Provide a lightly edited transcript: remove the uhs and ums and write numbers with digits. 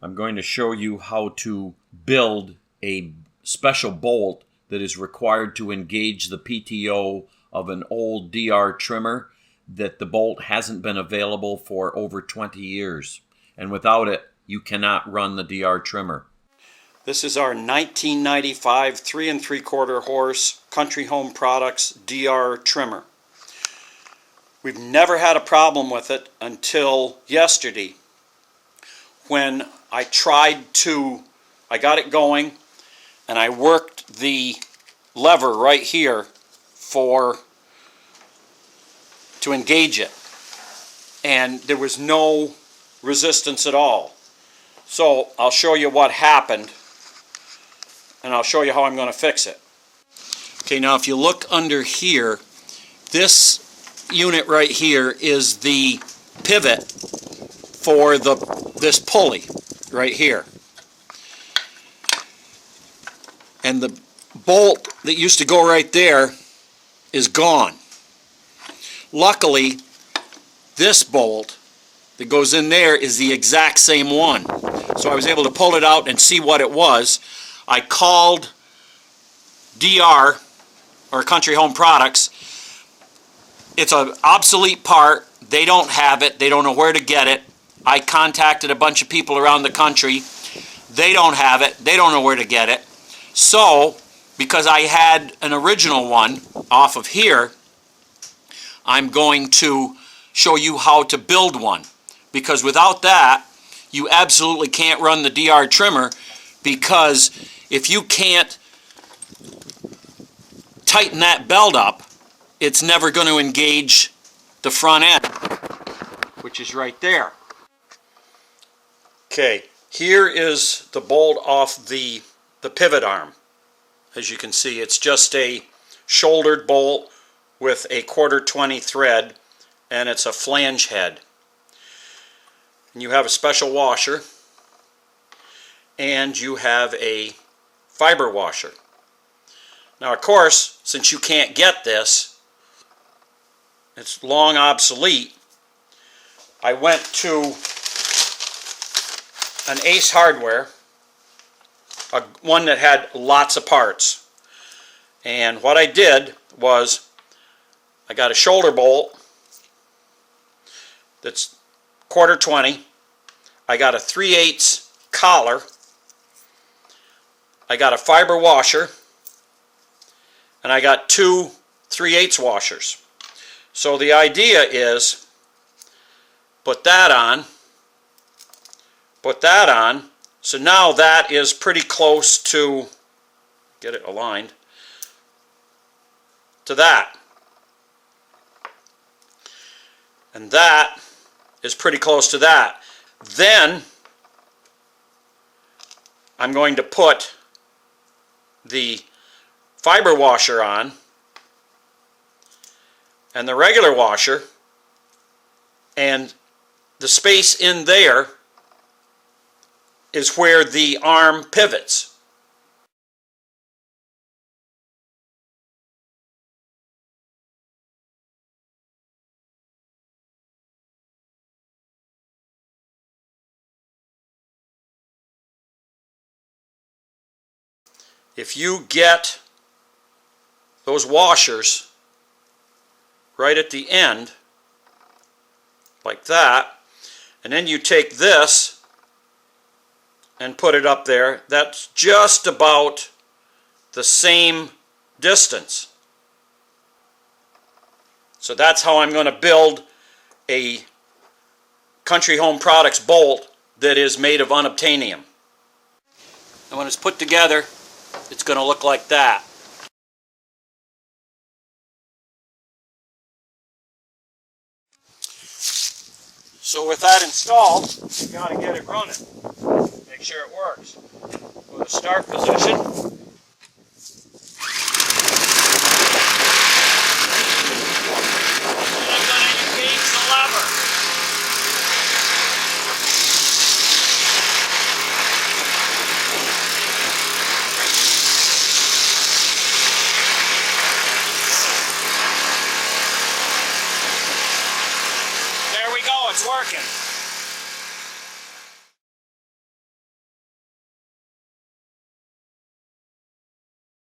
I'm going to show you how to build a special bolt that is required to engage the PTO of an old DR trimmer that the bolt hasn't been available for over 20 years. And without it, you cannot run the DR trimmer. This is our 1995 3 3/4 horse Country Home Products DR trimmer. We've never had a problem with it until yesterday when I got it going and I worked the lever right here to engage it, and there was no resistance at all. So I'll show you what happened and I'll show you how I'm going to fix it. Okay, now if you look under here, this unit right here is the pivot for this pulley right here. And the bolt that used to go right there is gone. Luckily, this bolt that goes in there is the exact same one. So I was able to pull it out and see what it was. I called DR, or Country Home Products. It's an obsolete part. They don't have it. They don't know where to get it. I contacted a bunch of people around the country. They don't have it. They don't know where to get it. So, because I had an original one off of here, I'm going to show you how to build one. Because without that, you absolutely can't run the DR trimmer, because if you can't tighten that belt up, it's never going to engage the front end, which is right there. Okay, here is the bolt off the pivot arm. As you can see, it's just a shouldered bolt with a 1/4-20 thread, and it's a flange head. And you have a special washer, and you have a fiber washer. Now, of course, since you can't get this, it's long obsolete, I went to an Ace Hardware, one that had lots of parts. And what I did was I got a shoulder bolt that's 1/4-20. I got a 3/8 collar. I got a fiber washer. And I got two 3/8 washers. So the idea is put that on. So now that is pretty close to, get it aligned, to that. And that is pretty close to that. Then I'm going to put the fiber washer on and the regular washer, and the space in there is where the arm pivots. If you get those washers right at the end, like that, and then you take this and put it up there, that's just about the same distance. So that's how I'm going to build a Country Home Products bolt that is made of unobtainium. And when it's put together, it's going to look like that. So with that installed, you got to get it running. Make sure it works. Go to start position. And I'm going to engage the lever. There we go, it's working.